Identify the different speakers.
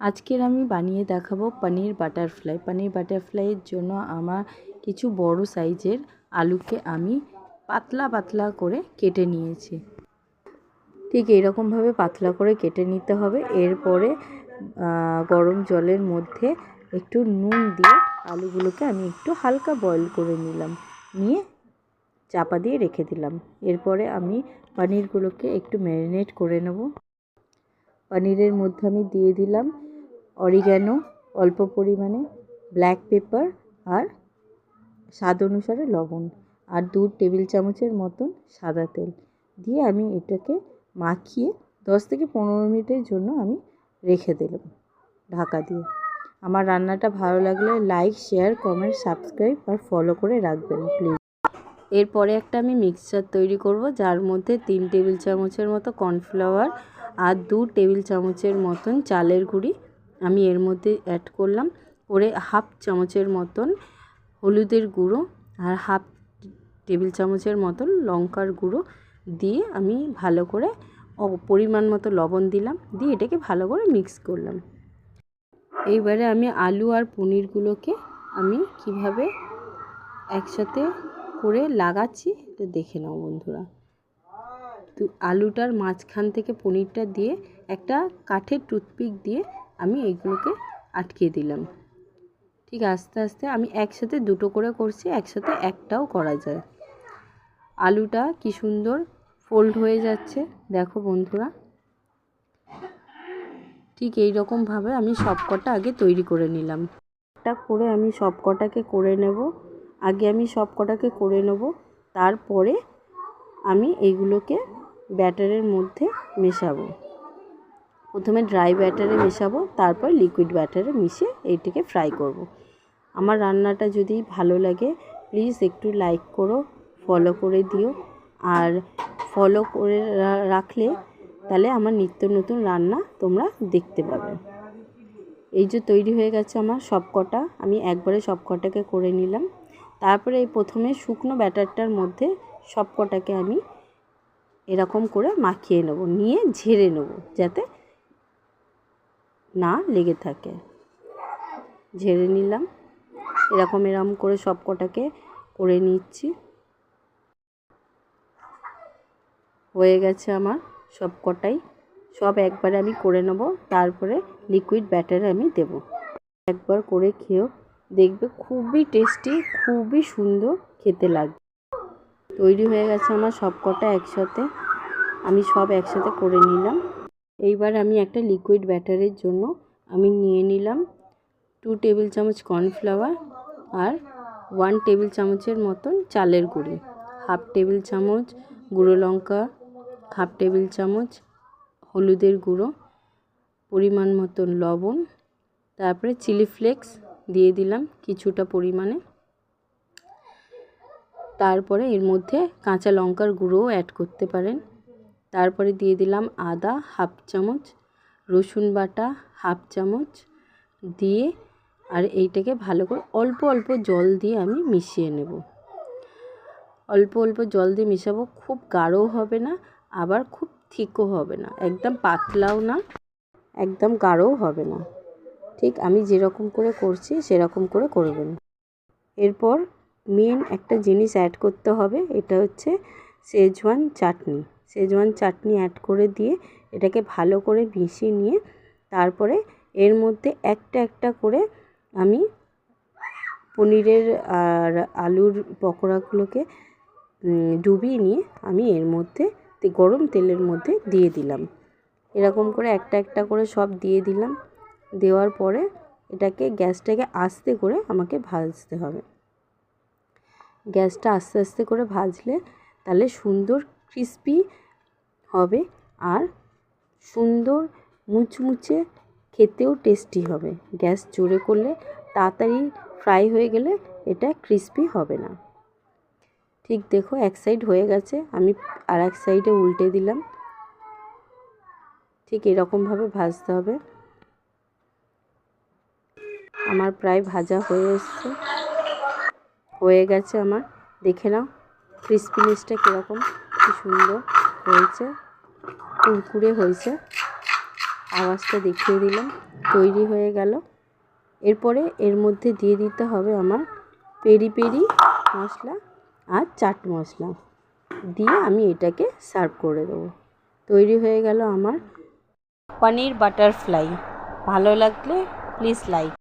Speaker 1: আজকের আমি বানিয়ে দেখাবো পনির বাটারফ্লাই। পনির বাটারফ্লাইয়ের জন্য আমার কিছু বড় সাইজের আলুকে আমি পাতলা পাতলা করে কেটে নিয়েছি। ঠিক এইরকমভাবে পাতলা করে কেটে নিতে হবে। এরপরে গরম জলের মধ্যে একটু নুন দিয়ে আলুগুলোকে আমি একটু হালকা বয়েল করে নিলাম, নিয়ে চাপা দিয়ে রেখে দিলাম। এরপরে আমি পনিরগুলোকে একটু ম্যারিনেট করে নেব। পনিরের মধ্যে আমি দিয়ে দিলাম অরিগ্যানো অল্প পরিমাণে, ব্ল্যাক পেপার আর স্বাদ অনুসারে লবণ, আর 2 টেবিল চামচের মতন সাদা তেল দিয়ে আমি এটাকে মাখিয়ে 10 থেকে 15 মিনিটের জন্য আমি রেখে দিলাম ঢাকা দিয়ে। আমার রান্নাটা ভালো লাগলে লাইক, শেয়ার, কমেন্ট, সাবস্ক্রাইব আর ফলো করে রাখবেন প্লিজ। এরপরে একটা আমি মিক্সচার তৈরি করব, যার মধ্যে 3 টেবিল চামচের মতো কর্নফ্লাওয়ার আর 2 টেবিল চামচের মতন চালের গুঁড়ি আমি এর মধ্যে অ্যাড করলাম। করে হাফ চামচের মতন হলুদের গুঁড়ো আর হাফ টেবিল চামচের মতন লঙ্কার গুঁড়ো দিয়ে আমি ভালো করে পরিমাণ মতো লবণ দিলাম, দিয়ে এটাকে ভালো করে মিক্স করলাম। এইবারে আমি আলু আর পনিরগুলোকে আমি কিভাবে একসাথে করে লাগাচ্ছি এটা দেখে নাও বন্ধুরা। তো আলুটার মাঝখান থেকে পনিরটা দিয়ে একটা কাঠের টুথপিক দিয়ে আমি এইগুলোকে আটকে দিলাম। ঠিক আস্তে আস্তে আমি একসাথে দুটো করে করছি, একসাথে একটাও করা যায়। আলুটা কি সুন্দর ফোল্ড হয়ে যাচ্ছে দেখো বন্ধুরা। ঠিক এই রকমভাবে আমি সবকটা আগে তৈরি করে নিলাম। একটা করে আমি সবকটাকে করে নেব। আগে আমি সবকটাকে করে নেব, তারপরে আমি এইগুলোকে ব্যাটারের মধ্যে মেশাবো। প্রথমে ড্রাই ব্যাটারে মেশাবো, তারপর লিকুইড ব্যাটারে মিশিয়ে এইটাকে ফ্রাই করব। আমার রান্নাটা যদি ভালো লাগে প্লিজ একটু লাইক করো, ফলো করে দিও। আর ফলো করে রাখলে তাহলে আমার নিত্য নতুন রান্না তোমরা দেখতে পাবে। এই যে তৈরি হয়ে গেছে আমার সবকটা, আমি একবারে সবকটাকে করে নিলাম। তারপরে এই প্রথমে শুকনো ব্যাটারটার মধ্যে সবকটাকে আমি এরকম করে মাখিয়ে নেব, নিয়ে ঝেড়ে নেব যাতে না লেগে থাকে। ঝেড়ে নিলাম, এরকম করে সবকটাকে করে নিচ্ছি। হয়ে গেছে আমার সবকটাই, সব একবারে আমি করে নেব, তারপরে লিকুইড ব্যাটারে আমি দেব। একবার করে খেয়েও দেখবে, খুবই টেস্টি, খুবই সুন্দর খেতে লাগবে। তৈরি হয়ে গেছে আমার সবকটা একসাথে, আমি সব একসাথে করে নিলাম। এইবার আমি একটা লিকুইড ব্যাটারের জন্য আমি নিয়ে নিলাম 2 টেবিল চামচ কর্নফ্লাওয়ার আর 1 টেবিল চামচের মতন চালের গুঁড়ি, হাফ টেবিল চামচ গুঁড়ো লঙ্কা, হাফ টেবিল চামচ হলুদের গুঁড়ো, পরিমাণ মতন লবণ, তারপরে চিলি ফ্লেক্স দিয়ে দিলাম কিছুটা পরিমাণে। তারপরে এর মধ্যে কাঁচা লঙ্কার গুঁড়োও অ্যাড করতে পারেন। তারপরে দিয়ে দিলাম আদা হাফ চামচ, রসুন বাটা হাফ চামচ দিয়ে, আর এইটাকে ভালো করে অল্প অল্প জল দিয়ে আমি মিশিয়ে নেব। অল্প অল্প জল দিয়ে মেশাবো, খুব গাঢ়ও হবে না আবার খুব থিকও হবে না, একদম পাতলাও না একদম গাঢ়ও হবে না। ঠিক আমি যেরকম করে করছি সেরকম করে করবেন। এরপর মেন একটা জিনিস অ্যাড করতে হবে, এটা হচ্ছে শেজওয়ান চাটনি। শেজওয়ান চাটনি অ্যাড করে দিয়ে এটাকে ভালো করে মিশিয়ে নিয়ে তারপরে এর মধ্যে একটা একটা করে আমি পনিরের আর আলুর পকোড়াগুলোকে ডুবিয়ে নিয়ে আমি এর মধ্যে গরম তেলের মধ্যে দিয়ে দিলাম। এরকম করে একটা একটা করে সব দিয়ে দিলাম। দেওয়ার পরে এটাকে গ্যাসটাকে আস্তে করে আমাকে ভাজতে হবে। গ্যাসটা আস্তে আস্তে করে ভাজলে তাহলে সুন্দর ক্রিস্পি হবে আর সুন্দর মুচমুচে, খেতেও টেস্টি হবে। গ্যাস জোরে করলে তাড়াতাড়ি ফ্রাই হয়ে গেলে এটা ক্রিস্পি হবে না। ঠিক দেখো এক সাইড হয়ে গেছে, আমি আর এক সাইডে উল্টে দিলাম। ঠিক এরকমভাবে ভাজতে হবে। আমার প্রায় ভাজা হয়ে এসছে, হয়ে গেছে আমার। দেখে নাও ক্রিস্পিনেসটা কীরকম, কি সুন্দর হয়েছে, কুরকুরে হয়েছে। আওয়াজটা দেখিয়ে দিলাম। তৈরি হয়ে গেল। এরপরে এর মধ্যে দিয়ে দিতে হবে আমার পেরি পেরি মশলা আর চাট মশলা দিয়ে আমি এটাকে সার্ভ করে দেবো। তৈরি হয়ে গেল আমার পনির বাটার ফ্লাই। ভালো লাগলে প্লিজ লাইক।